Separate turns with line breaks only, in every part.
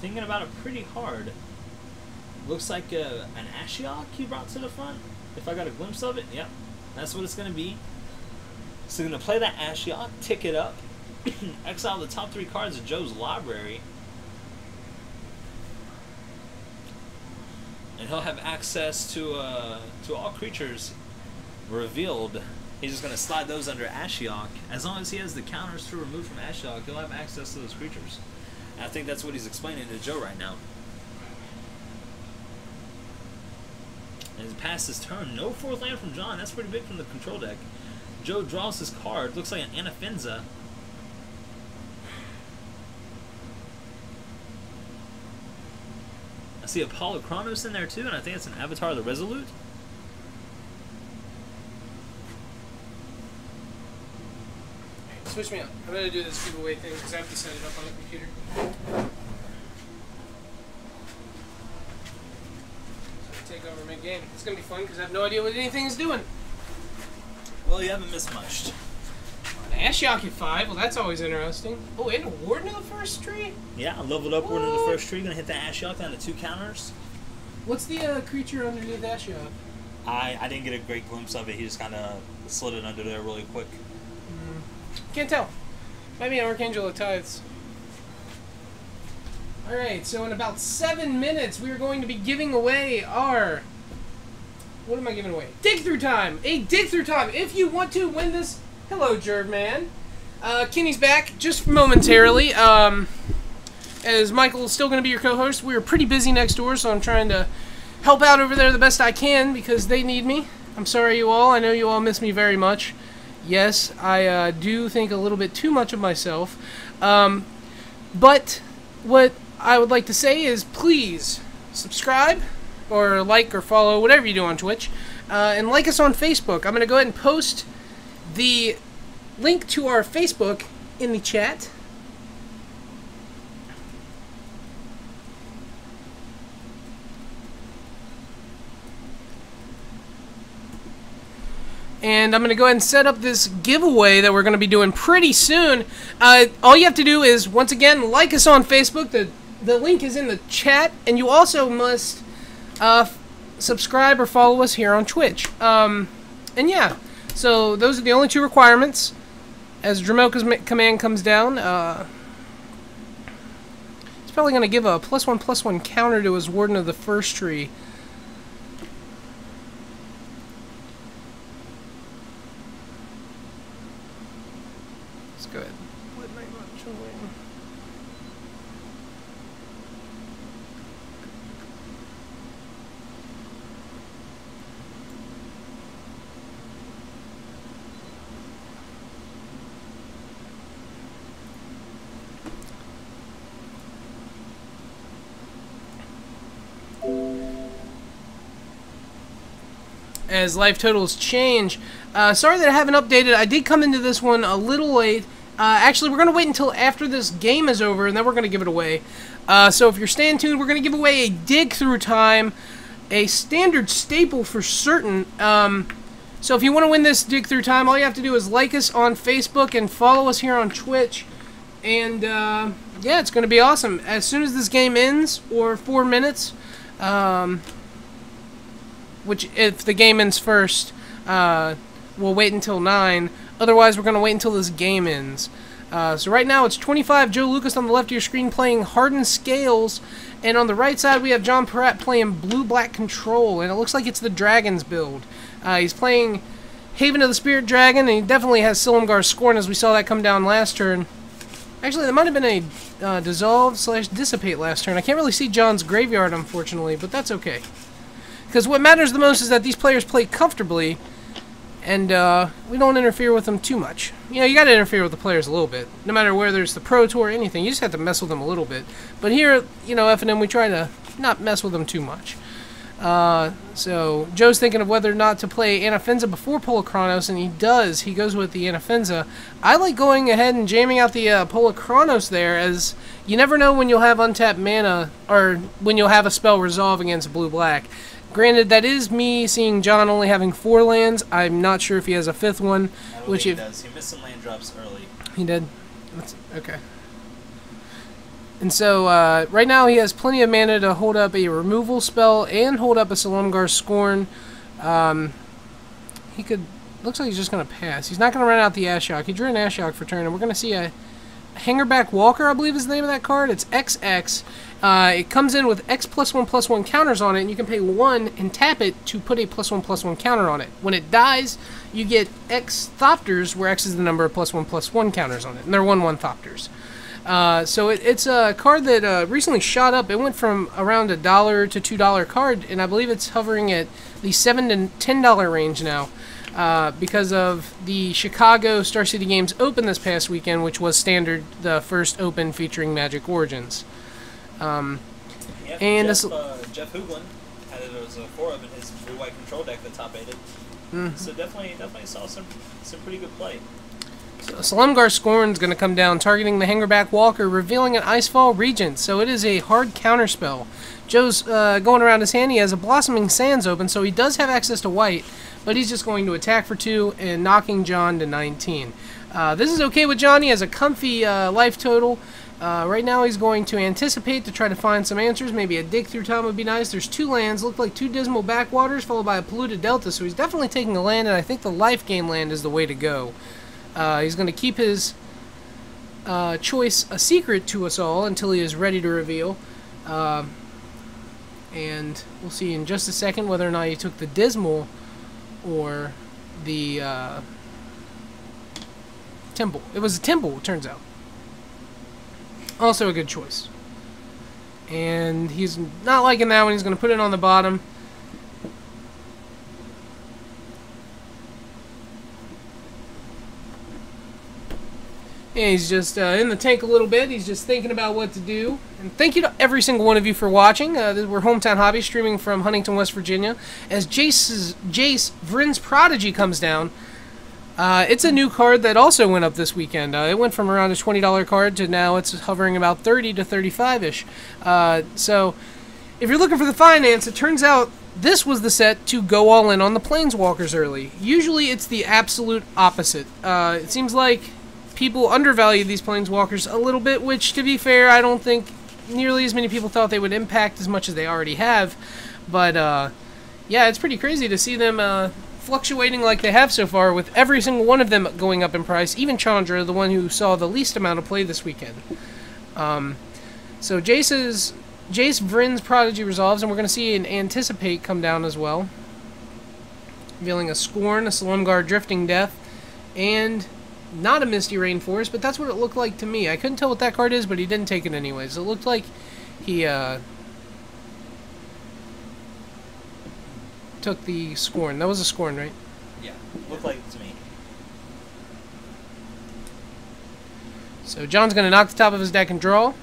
thinking about it pretty hard. Looks like an Ashiok he brought to the front. If I got a glimpse of it, yep, that's what it's going to be. So going to play that Ashiok, tick it up, exile the top 3 cards of Joe's library, and he'll have access to all creatures revealed. He's just going to slide those under Ashiok. As long as he has the counters to remove from Ashiok, he'll have access to those creatures. And I think that's what he's explaining to Joe right now. And he's past his turn. No 4th land from John. That's pretty big from the control deck. Joe draws his card. Looks like an Anafenza. I see Apollo Chronos in there too, and I think it's an Avatar of the Resolute.
Switch me up. I'm going to do this giveaway thing because I have to set it up on the computer. So take over mid-game. It's going to be fun because I have no idea what anything is doing.
Well, you haven't missed much.
Ashiok at 5. Well, that's always interesting. Oh, and a Warden of the First Tree?
Yeah, leveled up Warden of the First Tree. Going to hit that Ashiok down to 2 counters.
What's the creature underneath Ashiok?
I didn't get a great glimpse of it. He just kind of slid it under there really quick.
Can't tell. Might be an Archangel of Tithes. Alright, so in about 7 minutes, we are going to be giving away our... What am I giving away? Dig Through Time! A Dig Through Time! If you want to win this... Hello, Jervman. Kenny's back just momentarily. As Michael is still going to be your co-host. We are pretty busy next door, so I'm trying to help out over there the best I can because they need me. I'm sorry, you all. I know you all miss me very much. Yes, I do think a little bit too much of myself. But what I would like to say is please subscribe or like or follow, whatever you do on Twitch. And like us on Facebook. I'm going to go ahead and post the link to our Facebook in the chat. And I'm going to go ahead and set up this giveaway that we're going to be doing pretty soon. All you have to do is, once again, like us on Facebook. The link is in the chat. And you also must subscribe or follow us here on Twitch. And yeah, so those are the only 2 requirements. As Dramoka's command comes down, it's probably going to give a +1/+1 counter to his Warden of the First Tree. Go ahead. As life totals change, sorry that I haven't updated. I did come into this one a little late. Actually, we're going to wait until after this game is over, and then we're going to give it away. So if you're staying tuned, we're going to give away a Dig Through Time, a standard staple for certain. So if you want to win this Dig Through Time, all you have to do is like us on Facebook and follow us here on Twitch. And, yeah, it's going to be awesome. As soon as this game ends, or 4 minutes, which if the game ends first, we'll wait until 9. Otherwise, we're going to wait until this game ends. So right now, it's 25 Joe Lucas on the left of your screen playing Hardened Scales. And on the right side, we have John Peratt playing Blue-Black Control. And it looks like it's the Dragons build. He's playing Haven of the Spirit Dragon, and he definitely has Silumgar's Scorn, as we saw that come down last turn. Actually, there might have been a Dissolve/Dissipate last turn. I can't really see John's graveyard, unfortunately, but that's okay. Because what matters the most is that these players play comfortably, and we don't interfere with them too much. You know, you got to interfere with the players a little bit. No matter whether it's the Pro Tour or anything, you just have to mess with them a little bit. But here, you know, FNM, we try to not mess with them too much. So Joe's thinking of whether or not to play Anafenza before Polochronos, and he does. He goes with the Anafenza. I like going ahead and jamming out the Polochronos there, as you never know when you'll have untapped mana, or when you'll have a spell resolve against blue-black. Granted, that is me seeing John only having 4 lands. I'm not sure if he has a 5th one.
Which he does. He missed some land drops early.
He did? That's, okay. And so, right now he has plenty of mana to hold up a removal spell and hold up a Silumgar Scorn. He could... Looks like he's just going to pass. He's not going to run out the Ashiok. He drew an Ashiok for turn, and we're going to see a Hangerback Walker, I believe is the name of that card. It's XX. It comes in with X +1/+1 counters on it, and you can pay 1 and tap it to put a +1/+1 counter on it. When it dies, you get X Thopters, where X is the number of +1/+1 counters on it, and they're 1/1 Thopters. So it's a card that recently shot up. It went from around $1 to $2 card, and I believe it's hovering at the $7 to $10 range now. Because of the Chicago Star City Games Open this past weekend, which was standard, the first Open featuring Magic Origins.
And Jeff Hoogland had it as a 4-of in his blue-white control deck that top-aided. So definitely saw some pretty good play.
So Silumgar Scorn's going to come down, targeting the Hangerback Walker, revealing an Icefall Regent. So it is a hard counter spell. Joe's going around his hand. He has a Blossoming Sands open, so he does have access to white, but he's just going to attack for 2 and knocking John to 19. This is okay with John. He has a comfy life total. Right now he's going to anticipate to try to find some answers. Maybe a Dig Through Time would be nice. There's 2 lands, look like 2 Dismal Backwaters, followed by a Polluted Delta, so he's definitely taking a land, and I think the life gain land is the way to go. He's going to keep his choice a secret to us all until he is ready to reveal. And we'll see in just a second whether or not he took the Dismal or the Temple. It was a Temple, it turns out. Also a good choice. And he's not liking that one. He's going to put it on the bottom. And he's just in the tank a little bit. He's just thinking about what to do. And thank you to every single one of you for watching. We're Hometown Hobbies, streaming from Huntington, West Virginia. As Jace Vryn's Prodigy comes down, it's a new card that also went up this weekend. It went from around a $20 card to now it's hovering about 30 to 35-ish. So if you're looking for the finance, it turns out this was the set to go all in on the Planeswalkers early. Usually it's the absolute opposite. It seems like people undervalue these Planeswalkers a little bit, which, to be fair, I don't think nearly as many people thought they would impact as much as they already have. But, yeah, it's pretty crazy to see them fluctuating like they have so far, with every single one of them going up in price, even Chandra, the one who saw the least amount of play this weekend. So Jace Vryn's Prodigy resolves, and we're going to see an Anticipate come down as well, revealing a Scorn, a Silumgar Drifting Death, and not a Misty Rainforest, but that's what it looked like to me. I couldn't tell what that card is, but he didn't take it anyways. It looked like he took the Scorn. That was a Scorn, right?
Yeah, looked like it to me.
So John's going to knock the top of his deck and draw.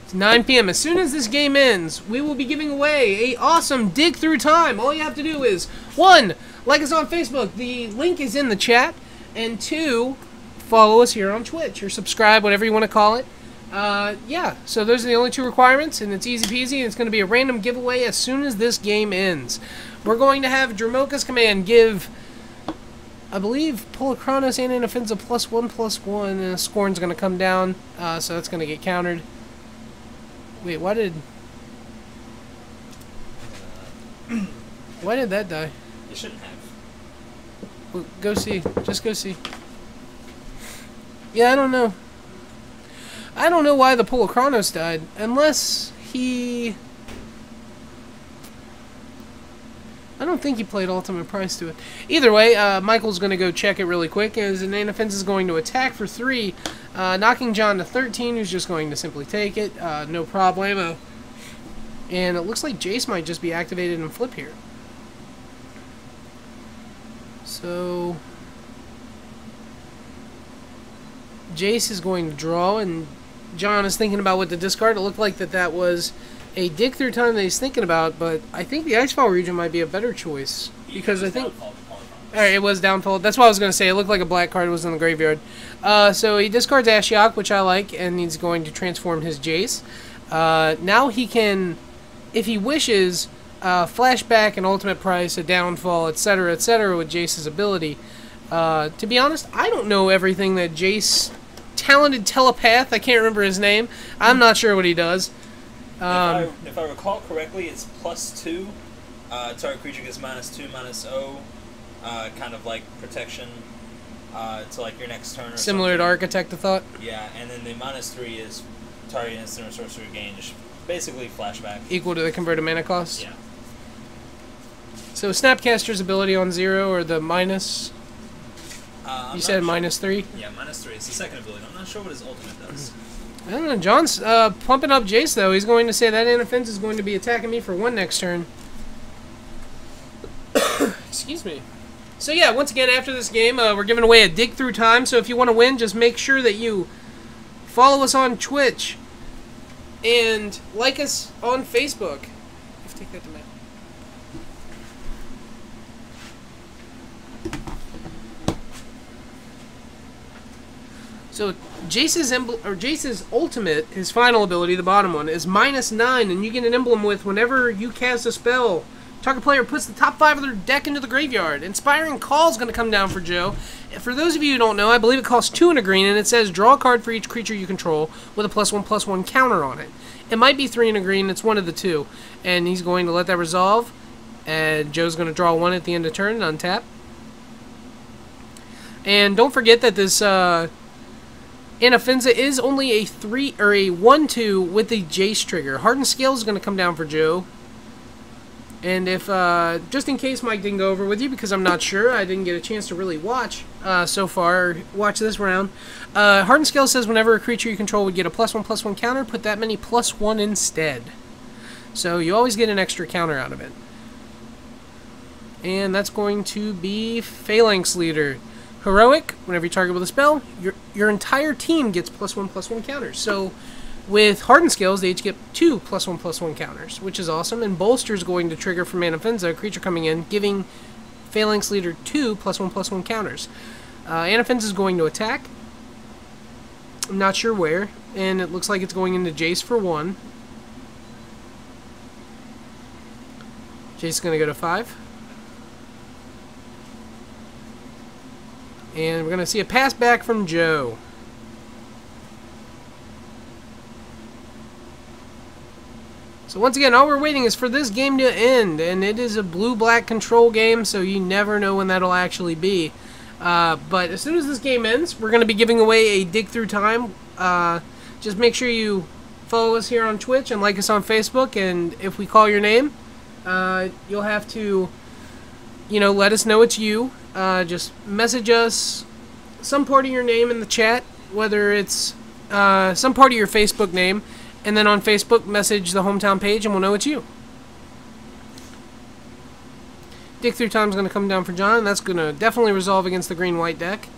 It's 9 p.m. As soon as this game ends, we will be giving away an awesome Dig Through Time. All you have to do is, 1, like us on Facebook. The link is in the chat. And 2, follow us here on Twitch, or subscribe, whatever you want to call it. Yeah, so those are the only 2 requirements, and it's easy peasy, and it's going to be a random giveaway as soon as this game ends. We're going to have Dramoka's Command give, I believe, Polokronos and Inoffensive +1/+1, and a Scorn's going to come down, so that's going to get countered. Wait, why did that die?
You shouldn't have.
Well, go see. Just go see. Yeah, I don't know. I don't know why the Polokronos died, unless he... I don't think he played Ultimate Price to it. Either way, Michael's going to go check it really quick, as an Inoffensive is going to attack for 3, knocking John to 13, who's just going to simply take it, no problemo. And it looks like Jace might just be activated and flip here. So Jace is going to draw, and John is thinking about what to discard. It looked like that was a Dig Through Time that he's thinking about, but I think the Icefall region might be a better choice, because I think... Alright, it was Downfall. That's what I was going to say. It looked like a black card was in the graveyard. So he discards Ashiok, which I like, and he's going to transform his Jace. Now he can, if he wishes, flashback an Ultimate Price, a Downfall, etc., etc. with Jace's ability. To be honest, I don't know everything that Jace talented telepath. I can't remember his name. I'm not sure what he does.
If I recall correctly, it's +2. Target creature gets -2, -0, kind of like protection to like your next turn. Or
Similar
something.
to Architect of Thought.
Yeah, and then the -3 is target instant or sorcery gain, just basically flashback.
Equal to the converted mana cost.
Yeah.
So Snapcaster's ability on 0 or the minus. You said
sure.
-3.
Yeah, -3. It's the second ability. I'm not sure what his ultimate does.
I don't know. John's pumping up Jace though. He's going to say that Inoffense is going to be attacking me for 1 next turn. Excuse me. So yeah, once again, after this game, we're giving away a dig through time. So if you want to win, just make sure that you follow us on Twitch and like us on Facebook. Take that to me. So Jace's ultimate, his final ability, the bottom one, is -9, and you get an emblem with whenever you cast a spell. Target player puts the top 5 of their deck into the graveyard. Inspiring Call is going to come down for Joe. For those of you who don't know, I believe it costs 2 and a green, and it says draw a card for each creature you control with a +1/+1 counter on it. It might be 3 and a green, it's one of the two. And he's going to let that resolve, and Joe's going to draw 1 at the end of turn and untap. And don't forget that this Inoffense is only a 3 or a 1/2 with the Jace trigger. Hardened Scale is going to come down for Joe. And if, just in case Mike didn't go over with you, because I'm not sure, I didn't get a chance to really watch so far, watch this round. Hardened Scale says whenever a creature you control would get a +1/+1 counter, put that many +1 instead. So you always get an extra counter out of it. And that's going to be Phalanx Leader. Heroic, whenever you target with a spell, your entire team gets +1/+1 counters. So with Hardened Scales, they each get 2 +1/+1 counters, which is awesome. And Bolster is going to trigger from Inoffense, a creature coming in, giving Phalanx Leader 2 +1/+1 counters. Inoffense is going to attack. I'm not sure where, and it looks like it's going into Jace for 1. Jace is going to go to 5. And we're going to see a pass back from Joe. So once again, all we're waiting is for this game to end, and it is a blue-black control game, so you never know when that'll actually be. But as soon as this game ends, we're going to be giving away a dig through time. Just make sure you follow us here on Twitch and like us on Facebook, and if we call your name, you'll have to, let us know it's you. Just message us some part of your name in the chat, whether it's some part of your Facebook name, and then on Facebook, message the hometown page, and we'll know it's you. Dig through time is going to come down for John. That's going to definitely resolve against the green-white deck.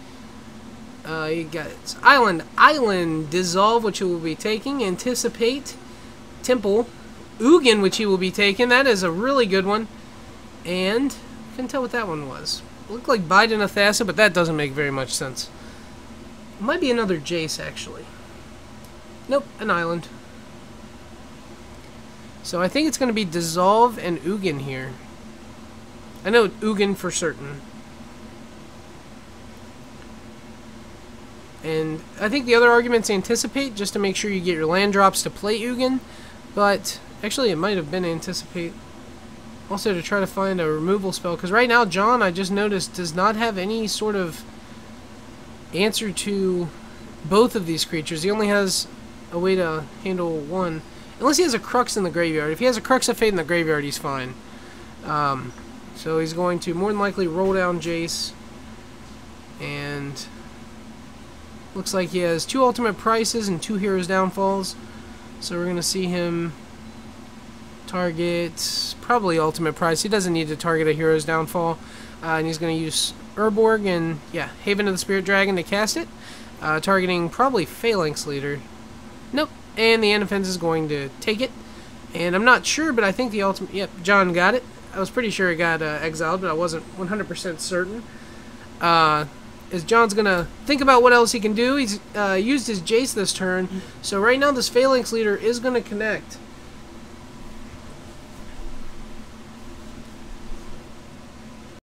You got Island, Dissolve, which he will be taking. Anticipate, Temple, Ugin, which he will be taking. That is a really good one. And I couldn't tell what that one was. It looked like Biden Athasa, but that doesn't make very much sense. It might be another Jace, actually. Nope, an Island. So I think it's going to be Dissolve and Ugin here. I know Ugin for certain. And I think the other argument's Anticipate, just to make sure you get your land drops to play Ugin. But actually it might have been Anticipate. Also to try to find a removal spell. Because right now John, I just noticed, does not have any sort of answer to both of these creatures. He only has a way to handle one. Unless he has a Crux in the graveyard. If he has a Crux of Fate in the graveyard, he's fine. So he's going to more than likely roll down Jace. And looks like he has 2 Ultimate Prices and 2 Heroes Downfalls. So we're going to see him target probably Ultimate Price. He doesn't need to target a Hero's Downfall. And he's going to use Urborg and, yeah, Haven of the Spirit Dragon to cast it. Targeting probably Phalanx Leader. Nope. And the Inoffense is going to take it. And I'm not sure, but I think the ultimate... Yep, John got it. I was pretty sure it got exiled, but I wasn't 100% certain. As John's going to think about what else he can do. He's used his Jace this turn. So right now this Phalanx Leader is going to connect.